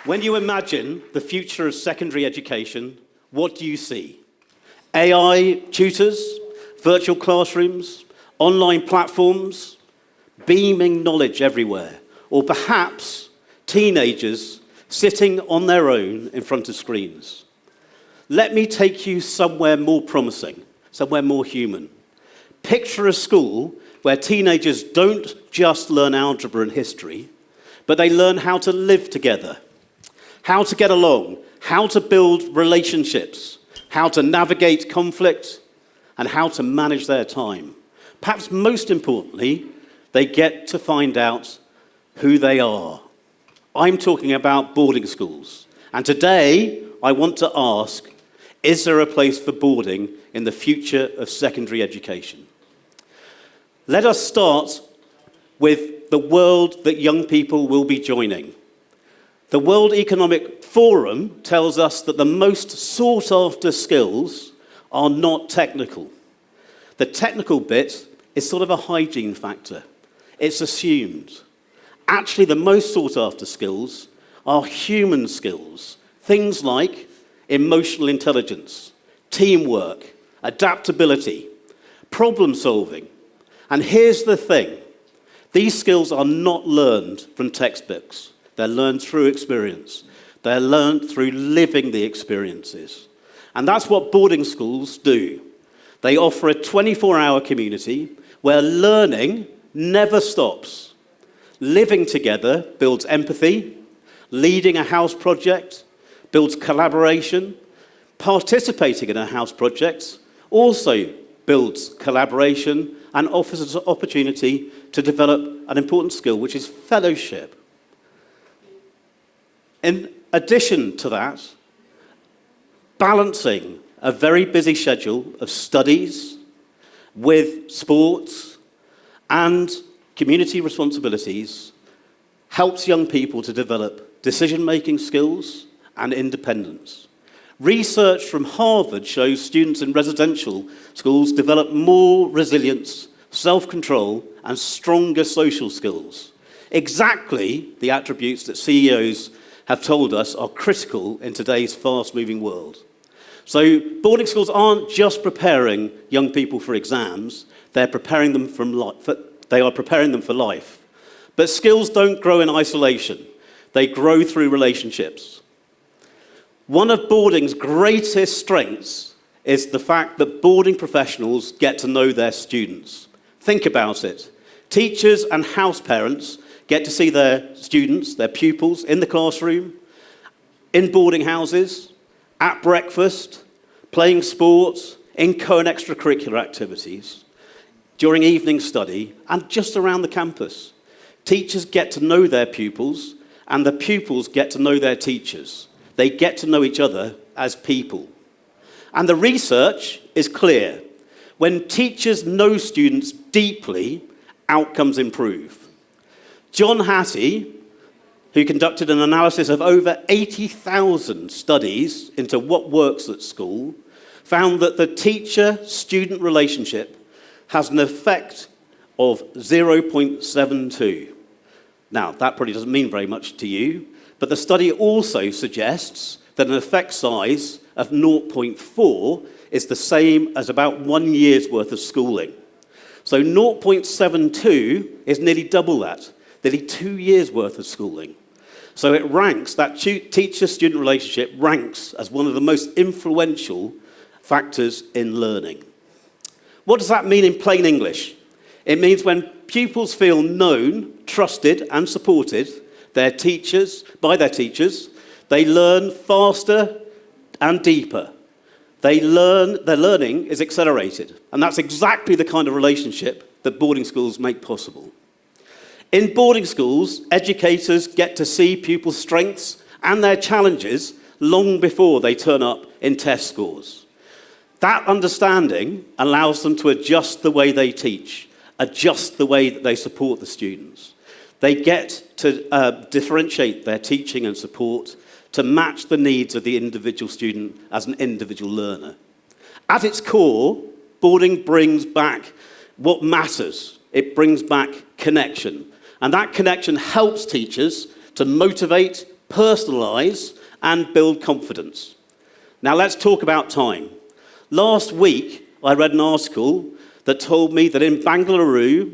When you imagine the future of secondary education, what do you see? AI tutors, virtual classrooms, online platforms, beaming knowledge everywhere, or perhaps teenagers sitting on their own in front of screens. Let me take you somewhere more promising, somewhere more human. Picture a school where teenagers don't just learn algebra and history, but they learn how to live together, how to get along, how to build relationships, how to navigate conflict, and how to manage their time. Perhaps most importantly, they get to find out who they are. I'm talking about boarding schools. And today, I want to ask, is there a place for boarding in the future of secondary education? Let us start with the world that young people will be joining. The World Economic Forum tells us that the most sought-after skills are not technical. The technical bit is sort of a hygiene factor. It's assumed. Actually, the most sought-after skills are human skills. Things like emotional intelligence, teamwork, adaptability, problem solving. And here's the thing. These skills are not learned from textbooks. They're learned through experience. They're learned through living the experiences. And that's what boarding schools do. They offer a 24-hour community where learning never stops. Living together builds empathy. Leading a house project builds collaboration. Participating in a house project also builds collaboration and offers us an opportunity to develop an important skill, which is fellowship. In addition to that, balancing a very busy schedule of studies with sports and community responsibilities helps young people to develop decision-making skills and independence. Research from Harvard shows students in residential schools develop more resilience, self-control, and stronger social skills. Exactly the attributes that CEOs have told us are critical in today's fast-moving world. So boarding schools aren't just preparing young people for exams, they're preparing them they are preparing them for life. But skills don't grow in isolation. They grow through relationships. One of boarding's greatest strengths is the fact that boarding professionals get to know their students. Think about it. Teachers and house parents get to see their students, their pupils, in the classroom, in boarding houses, at breakfast, playing sports, in co- and extracurricular activities, during evening study, and just around the campus. Teachers get to know their pupils, and the pupils get to know their teachers. They get to know each other as people. And the research is clear. When teachers know students deeply, outcomes improve. John Hattie, who conducted an analysis of over 80,000 studies into what works at school, found that the teacher-student relationship has an effect of 0.72. Now, that probably doesn't mean very much to you, but the study also suggests that an effect size of 0.4 is the same as about 1 year's worth of schooling. So 0.72 is nearly double that. Nearly 2 years' worth of schooling. So it ranks, that teacher-student relationship ranks as one of the most influential factors in learning. What does that mean in plain English? It means when pupils feel known, trusted, and supported by their teachers, they learn faster and deeper. Their learning is accelerated. And that's exactly the kind of relationship that boarding schools make possible. In boarding schools, educators get to see pupils' strengths and their challenges long before they turn up in test scores. That understanding allows them to adjust the way they teach, adjust the way that they support the students. They get to differentiate their teaching and support to match the needs of the individual student as an individual learner. At its core, boarding brings back what matters. It brings back connection. And that connection helps teachers to motivate, personalise, and build confidence. Now let's talk about time. Last week, I read an article that told me that in Bangalore,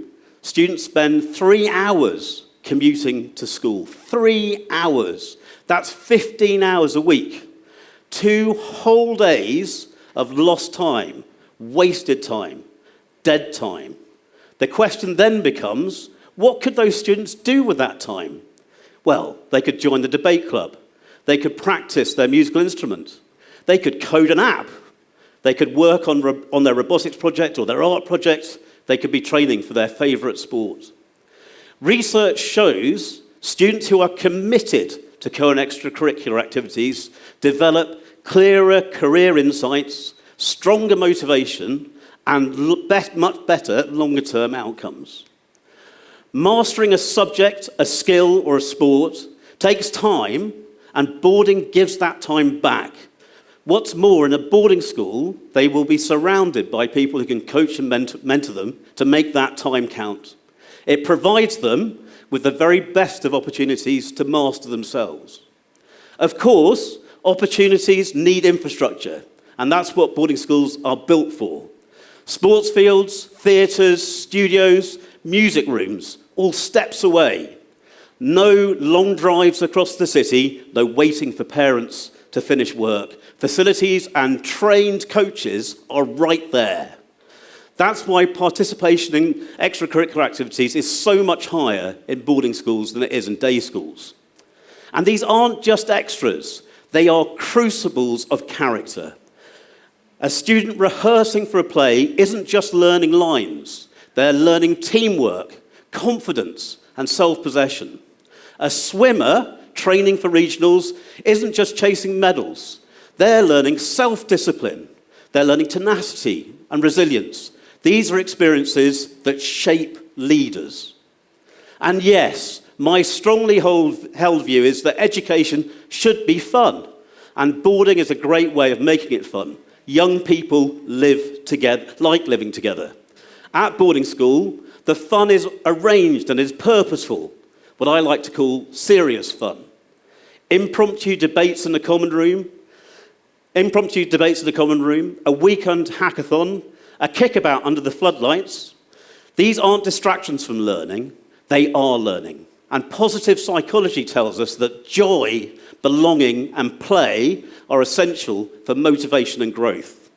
students spend 3 hours commuting to school. 3 hours. That's 15 hours a week. 2 whole days of lost time, wasted time, dead time. The question then becomes, what could those students do with that time? Well, they could join the debate club. They could practice their musical instrument. They could code an app. They could work on their robotics project or their art project. They could be training for their favourite sport. Research shows students who are committed to co- and extracurricular activities develop clearer career insights, stronger motivation, and much better longer-term outcomes. Mastering a subject, a skill, or a sport takes time, and boarding gives that time back. What's more, in a boarding school, they will be surrounded by people who can coach and mentor them to make that time count. It provides them with the very best of opportunities to master themselves. Of course, opportunities need infrastructure, and that's what boarding schools are built for. Sports fields, theatres, studios, music rooms, all steps away. No long drives across the city, no waiting for parents to finish work. Facilities and trained coaches are right there. That's why participation in extracurricular activities is so much higher in boarding schools than it is in day schools. And these aren't just extras, they are crucibles of character. A student rehearsing for a play isn't just learning lines, they're learning teamwork, confidence, and self-possession. A swimmer training for regionals isn't just chasing medals, they're learning self-discipline, they're learning tenacity and resilience. These are experiences that shape leaders. And yes, my strongly held view is that education should be fun, and boarding is a great way of making it fun. Young people live together, like living together. At boarding school, the fun is arranged and is purposeful, what I like to call serious fun. Impromptu debates in the common room, a weekend hackathon, a kickabout under the floodlights. These aren't distractions from learning, they are learning. And positive psychology tells us that joy, belonging, and play are essential for motivation and growth.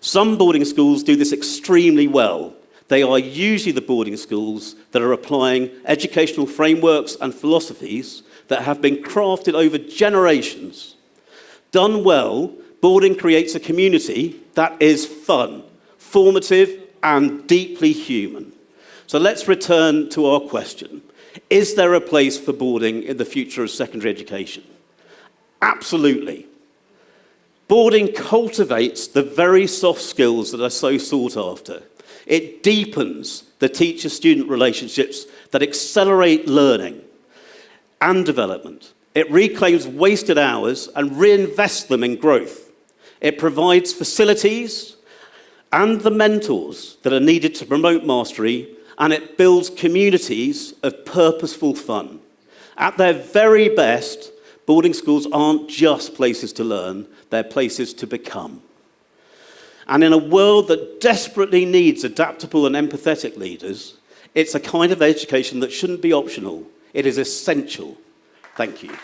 Some boarding schools do this extremely well. They are usually the boarding schools that are applying educational frameworks and philosophies that have been crafted over generations. Done well, boarding creates a community that is fun, formative, and deeply human. So let's return to our question. Is there a place for boarding in the future of secondary education? Absolutely. Boarding cultivates the very soft skills that are so sought after. It deepens the teacher-student relationships that accelerate learning and development. It reclaims wasted hours and reinvests them in growth. It provides facilities and the mentors that are needed to promote mastery, and it builds communities of purposeful fun. At their very best, boarding schools aren't just places to learn, they're places to become. And in a world that desperately needs adaptable and empathetic leaders, it's a kind of education that shouldn't be optional. It is essential. Thank you.